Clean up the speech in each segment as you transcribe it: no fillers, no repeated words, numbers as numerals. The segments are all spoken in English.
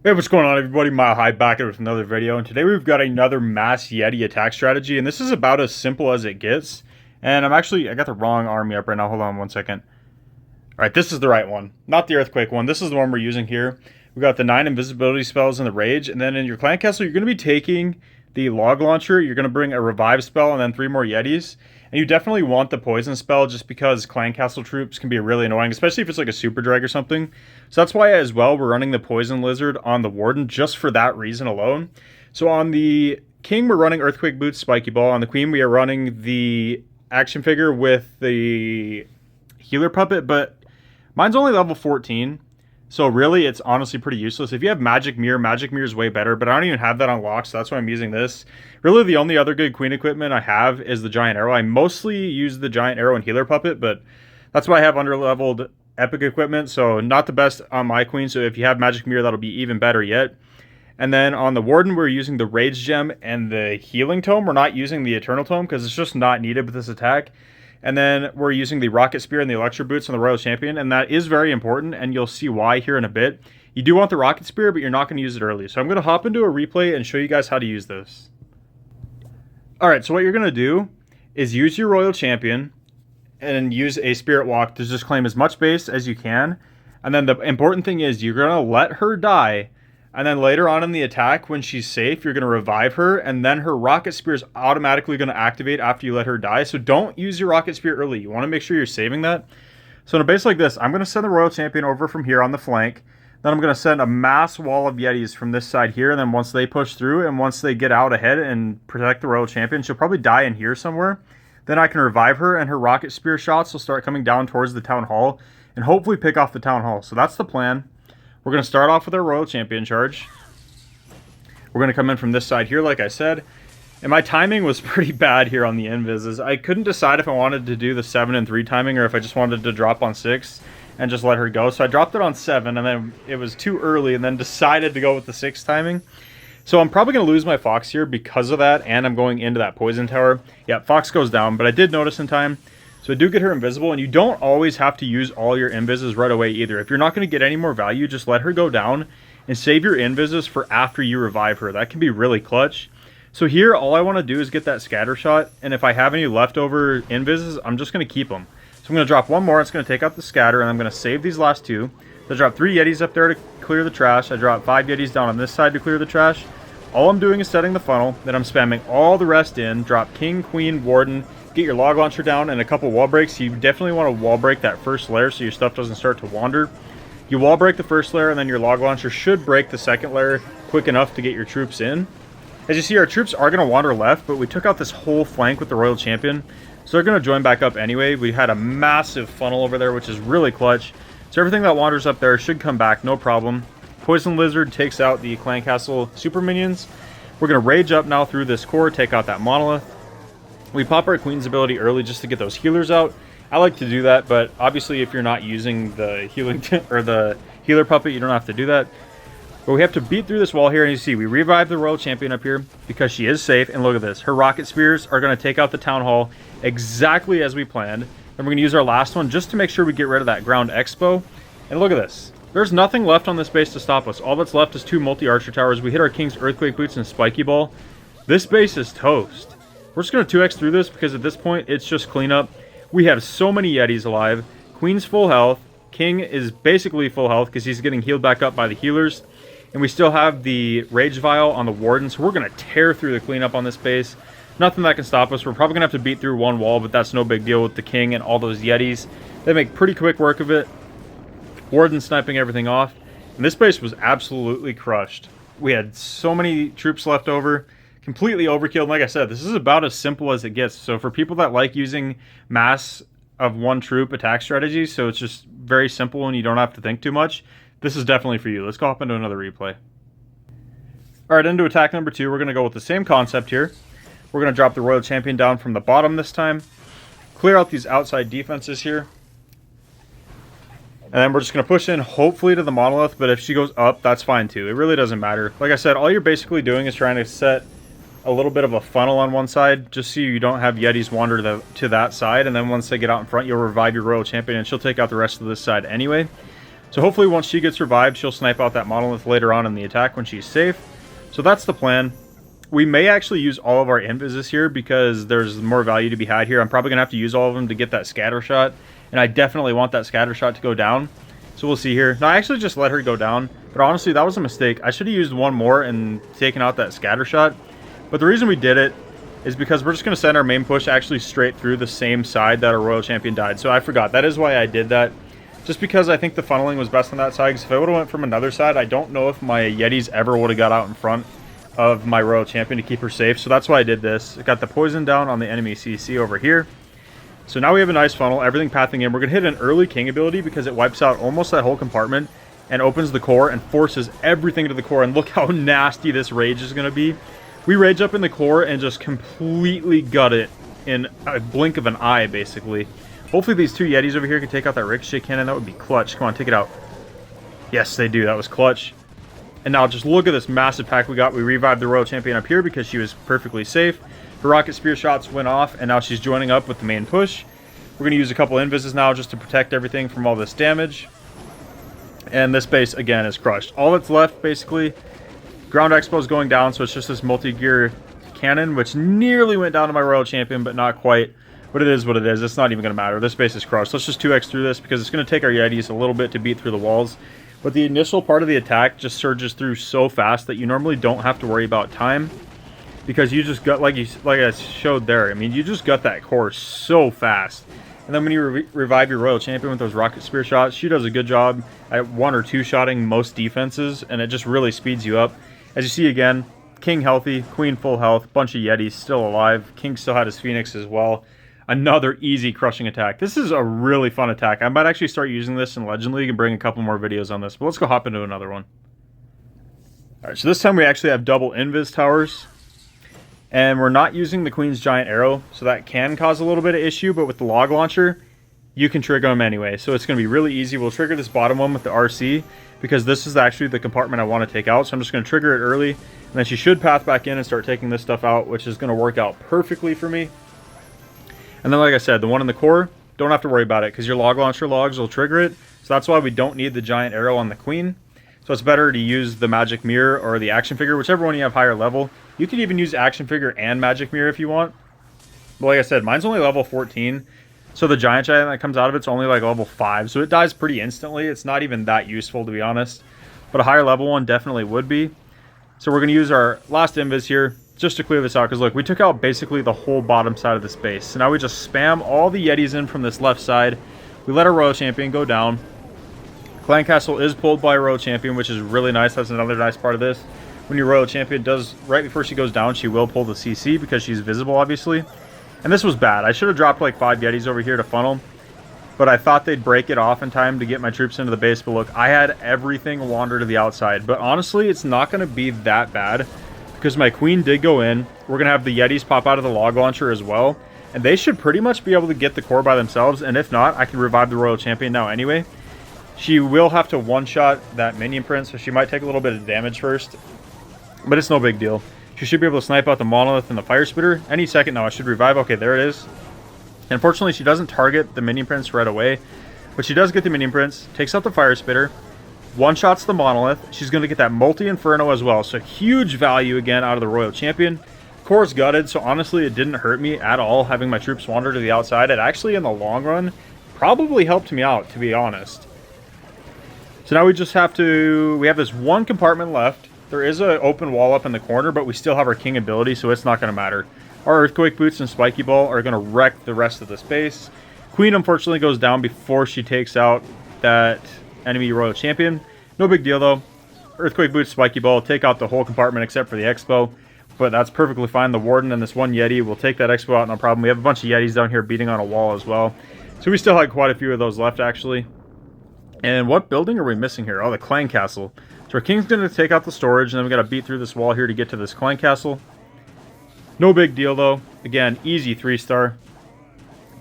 Hey, what's going on, everybody? Mile High back here with another video, and today we've got another mass Yeti attack strategy, and this is about as simple as it gets. And I got the wrong army up right now. Hold on one second. All right, this is the right one, not the earthquake one. This is the one we're using here. We got the 9 invisibility spells and the rage, and then in your clan castle, you're going to be taking the log launcher. You're going to bring a revive spell and then 3 more Yetis. And you definitely want the poison spell just because clan castle troops can be really annoying, especially if it's like a super drag or something. So that's why as well we're running the poison lizard on the warden just for that reason alone. So on the king we're running earthquake boots, spiky ball. On the queen we are running the action figure with the healer puppet, but mine's only level 14. So really, it's honestly pretty useless. If you have Magic Mirror is way better, but I don't even have that unlocked, so that's why I'm using this. Really, the only other good queen equipment I have is the Giant Arrow. I mostly use the Giant Arrow and Healer Puppet, but that's why I have underleveled epic equipment, so not the best on my queen. So if you have Magic Mirror, that'll be even better yet. And then on the Warden, we're using the Rage Gem and the Healing Tome. We're not using the Eternal Tome because it's just not needed with this attack. And then we're using the Rocket Spear and the Electro Boots on the Royal Champion, and that is very important, and you'll see why here in a bit. You do want the Rocket Spear, but you're not going to use it early. So I'm going to hop into a replay and show you guys how to use this. Alright, so what you're going to do is use your Royal Champion and use a Spirit Walk to just claim as much base as you can. And then the important thing is you're going to let her die. And then later on in the attack, when she's safe, you're going to revive her, and then her Rocket Spear is automatically going to activate after you let her die. So don't use your Rocket Spear early. You want to make sure you're saving that. So in a base like this, I'm going to send the Royal Champion over from here on the flank. Then I'm going to send a mass wall of Yetis from this side here, and then once they push through, and once they get out ahead and protect the Royal Champion, she'll probably die in here somewhere. Then I can revive her, and her Rocket Spear shots will start coming down towards the Town Hall, and hopefully pick off the Town Hall. So that's the plan. We're going to start off with our Royal Champion charge. We're going to come in from this side here, like I said. And my timing was pretty bad here on the invises. I couldn't decide if I wanted to do the 7 and 3 timing or if I just wanted to drop on 6 and just let her go. So I dropped it on 7, and then it was too early, and then decided to go with the 6 timing. So I'm probably going to lose my Fox here because of that, and I'm going into that Poison Tower. Yeah, Fox goes down, but I did notice in time. So I do get her invisible, and you don't always have to use all your invises right away either. If you're not going to get any more value, just let her go down and save your invises for after you revive her. That can be really clutch. So here, all I want to do is get that scatter shot, and if I have any leftover invises, I'm just going to keep them. So I'm going to drop one more. It's going to take out the scatter, and I'm going to save these last 2. I drop 3 Yetis up there to clear the trash. I drop 5 Yetis down on this side to clear the trash. All I'm doing is setting the funnel. Then I'm spamming all the rest in. Drop King, Queen, Warden. Get your log launcher down and a couple wall breaks. You definitely want to wall break that first layer so your stuff doesn't start to wander. You wall break the first layer, and then your log launcher should break the second layer quick enough to get your troops in. As you see, our troops are going to wander left, but we took out this whole flank with the Royal Champion, so they're going to join back up anyway. We had a massive funnel over there, which is really clutch. So everything that wanders up there should come back, no problem. Poison Lizard takes out the Clan Castle super minions. We're going to rage up now through this core, take out that monolith. We pop our Queen's ability early just to get those healers out. I like to do that, but obviously if you're not using the healing or the healer puppet, you don't have to do that. But we have to beat through this wall here, and you see we revive the Royal Champion up here because she is safe. And look at this. Her Rocket Spears are going to take out the Town Hall exactly as we planned. And we're going to use our last one just to make sure we get rid of that Ground Expo. And look at this. There's nothing left on this base to stop us. All that's left is 2 multi-archer towers. We hit our King's Earthquake Boots and Spiky Ball. This base is toast. We're just going to 2x through this because at this point it's just cleanup. We have so many Yetis alive. Queen's full health. King is basically full health because he's getting healed back up by the healers. And we still have the Rage Vial on the Warden, so we're going to tear through the cleanup on this base. Nothing that can stop us. We're probably going to have to beat through one wall, but that's no big deal with the King and all those Yetis. They make pretty quick work of it. Warden sniping everything off. And this base was absolutely crushed. We had so many troops left over. Completely overkill. And like I said, this is about as simple as it gets. So for people that like using mass of 1 troop attack strategies, so it's just very simple and you don't have to think too much, this is definitely for you. Let's go hop into another replay. Alright, into attack number 2, we're going to go with the same concept here. We're going to drop the Royal Champion down from the bottom this time. Clear out these outside defenses here. And then we're just going to push in, hopefully, to the monolith, but if she goes up, that's fine too. It really doesn't matter. Like I said, all you're basically doing is trying to set a little bit of a funnel on one side, just so you don't have Yetis wander to that side, and then once they get out in front, you'll revive your Royal Champion, and she'll take out the rest of this side anyway. So hopefully once she gets revived, she'll snipe out that monolith later on in the attack when she's safe. So that's the plan. We may actually use all of our invises here because there's more value to be had here. I'm probably going to have to use all of them to get that scatter shot. And I definitely want that scatter shot to go down. So we'll see here. No, I actually just let her go down. But honestly, that was a mistake. I should have used one more and taken out that scatter shot. But the reason we did it is because we're just going to send our main push actually straight through the same side that our Royal Champion died. So I forgot. That is why I did that. Just because I think the funneling was best on that side. Because if I would have went from another side, I don't know if my Yetis ever would have got out in front of my Royal Champion to keep her safe. So that's why I did this. I got the poison down on the enemy CC over here. So now we have a nice funnel, everything pathing in. We're going to hit an early king ability because it wipes out almost that whole compartment and opens the core and forces everything to the core. And look how nasty this rage is going to be. We rage up in the core and just completely gut it in a blink of an eye, basically. Hopefully these two Yetis over here can take out that ricochet cannon. That would be clutch. Come on, take it out. Yes, they do. That was clutch. And now just look at this massive pack we got. We revived the Royal Champion up here because she was perfectly safe. The rocket spear shots went off, and now she's joining up with the main push. We're going to use a couple invises now just to protect everything from all this damage. And this base, again, is crushed. All that's left, basically, ground expo is going down, so it's just this multi-gear cannon, which nearly went down to my Royal Champion, but not quite. But it is what it is. It's not even going to matter. This base is crushed. Let's just 2x through this because it's going to take our Yetis a little bit to beat through the walls. But the initial part of the attack just surges through so fast that you normally don't have to worry about time. Because you just got, like I showed there, I mean, you just got that core so fast. And then when you revive your Royal Champion with those rocket spear shots, she does a good job at 1 or 2 shotting most defenses, and it just really speeds you up. As you see again, King healthy, Queen full health, bunch of Yetis still alive. King still had his Phoenix as well. Another easy crushing attack. This is a really fun attack. I might actually start using this in Legend League and bring a couple more videos on this, but let's go hop into another one. Alright, so this time we actually have double invis towers. And we're not using the Queen's Giant Arrow, so that can cause a little bit of issue, but with the log launcher, you can trigger them anyway. So it's going to be really easy. We'll trigger this bottom one with the RC, because this is actually the compartment I want to take out. So I'm just going to trigger it early, and then she should path back in and start taking this stuff out, which is going to work out perfectly for me. And then, like I said, the one in the core, don't have to worry about it, because your log launcher logs will trigger it. So that's why we don't need the Giant Arrow on the Queen. So it's better to use the Magic Mirror or the Action Figure, whichever one you have higher level. You could even use Action Figure and Magic Mirror if you want. But like I said, mine's only level 14. So the Giant that comes out of it's only like level 5. So it dies pretty instantly. It's not even that useful, to be honest. But a higher level one definitely would be. So we're going to use our last invis here just to clear this out. Because look, we took out basically the whole bottom side of this base. So now we just spam all the Yetis in from this left side. We let our Royal Champion go down. Clan Castle is pulled by a Royal Champion, which is really nice. That's another nice part of this. When your Royal Champion does, right before she goes down, she will pull the CC because she's visible, obviously. And this was bad. I should have dropped like 5 Yetis over here to funnel. But I thought they'd break it off in time to get my troops into the base. But look, I had everything wander to the outside. But honestly, it's not going to be that bad because my Queen did go in. We're going to have the Yetis pop out of the log launcher as well. And they should pretty much be able to get the core by themselves. And if not, I can revive the Royal Champion now anyway. She will have to one-shot that minion prince, so she might take a little bit of damage first. But it's no big deal. She should be able to snipe out the monolith and the fire spitter. Any second now, I should revive. Okay, there it is. Unfortunately, she doesn't target the minion prince right away. But she does get the minion prince, takes out the fire spitter, one-shots the monolith. She's going to get that multi-inferno as well. So huge value again out of the Royal Champion. Core's gutted, so honestly, it didn't hurt me at all having my troops wander to the outside. It actually, in the long run, probably helped me out, to be honest. So now we just have to, we have this one compartment left. There is an open wall up in the corner, but we still have our king ability, so it's not going to matter. Our earthquake boots and spiky ball are going to wreck the rest of the space. Queen unfortunately goes down before she takes out that enemy Royal Champion. No big deal though. Earthquake boots, spiky ball, take out the whole compartment except for the expo. But that's perfectly fine. The warden and this one Yeti will take that expo out, no problem. We have a bunch of Yetis down here beating on a wall as well. So we still had quite a few of those left actually. And what building are we missing here? Oh, the clan castle. So our king's going to take out the storage, and then we got to beat through this wall here to get to this clan castle. No big deal, though. Again, easy 3-star.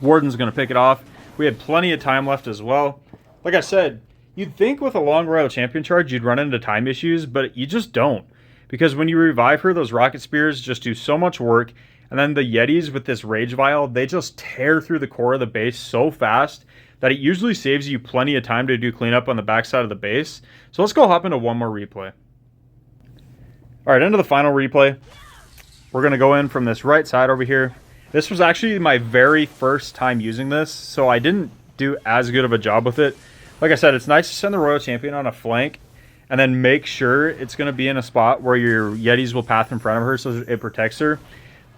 Warden's going to pick it off. We had plenty of time left as well. Like I said, you'd think with a long Royal Champion charge you'd run into time issues, but you just don't. Because when you revive her, those rocket spears just do so much work. And then the Yetis with this Rage Vial, they just tear through the core of the base so fast that it usually saves you plenty of time to do cleanup on the backside of the base. So let's go hop into one more replay. All right, into the final replay. We're going to go in from this right side over here. This was actually my very first time using this, so I didn't do as good of a job with it. Like I said, it's nice to send the Royal Champion on a flank and then make sure it's going to be in a spot where your Yetis will path in front of her so it protects her.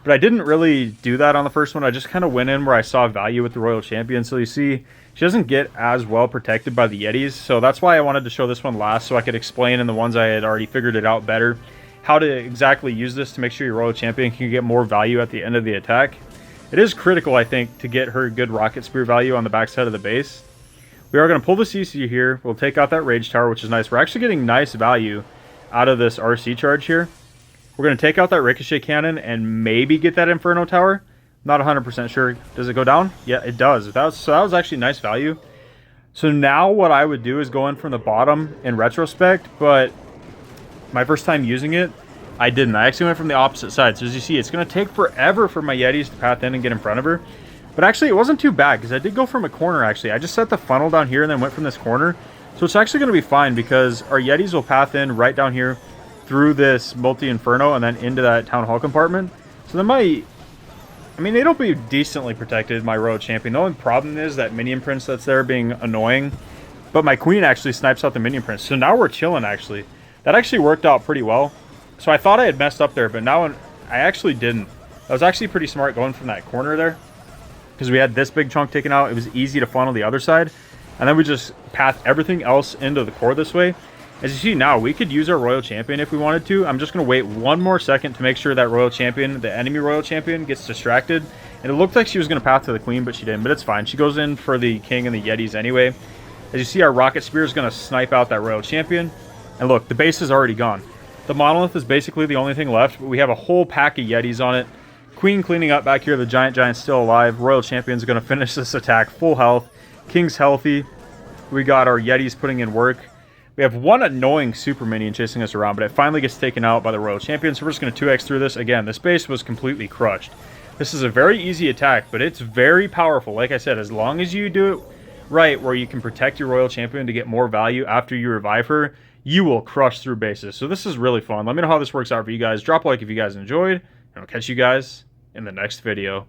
But I didn't really do that on the first one. I just kind of went in where I saw value with the Royal Champion. So you see, she doesn't get as well protected by the Yetis. So that's why I wanted to show this one last, so I could explain in the ones I had already figured it out better how to exactly use this to make sure your Royal Champion can get more value at the end of the attack. It is critical, I think, to get her good Rocket Spear value on the backside of the base. We are going to pull the CC here. We'll take out that Rage Tower, which is nice. We're actually getting nice value out of this RC charge here. We're going to take out that Ricochet Cannon and maybe get that Inferno Tower. Not 100% sure. Does it go down? Yeah, it does. That was actually nice value. So now what I would do is go in from the bottom in retrospect, but my first time using it, I didn't. I actually went from the opposite side. So as you see, it's going to take forever for my Yetis to path in and get in front of her. But actually, it wasn't too bad because I did go from a corner, actually. I just set the funnel down here and then went from this corner. So it's actually going to be fine because our Yetis will path in right down here through this multi-inferno and then into that Town Hall compartment. So then it'll be decently protected, my Royal Champion. The only problem is that Minion Prince that's there being annoying. But my Queen actually snipes out the Minion Prince. So now we're chilling, actually. That actually worked out pretty well. So I thought I had messed up there, but now I actually didn't. That was actually pretty smart going from that corner there, because we had this big chunk taken out. It was easy to funnel the other side, and then we just path everything else into the core this way. As you see now, we could use our Royal Champion if we wanted to. I'm just going to wait one more second to make sure that Royal Champion, the enemy Royal Champion, gets distracted. And it looked like she was going to path to the Queen, but she didn't. But it's fine. She goes in for the King and the Yetis anyway. As you see, our Rocket Spear is going to snipe out that Royal Champion. And look, the base is already gone. The Monolith is basically the only thing left, but we have a whole pack of Yetis on it. Queen cleaning up back here. The Giant's still alive. Royal Champion's going to finish this attack full health. King's healthy. We got our Yetis putting in work. We have one annoying super minion chasing us around, but it finally gets taken out by the Royal Champion, so we're just going to 2x through this. Again, this base was completely crushed. This is a very easy attack, but it's very powerful. Like I said, as long as you do it right, where you can protect your Royal Champion to get more value after you revive her, you will crush through bases. So this is really fun. Let me know how this works out for you guys. Drop a like if you guys enjoyed, and I'll catch you guys in the next video.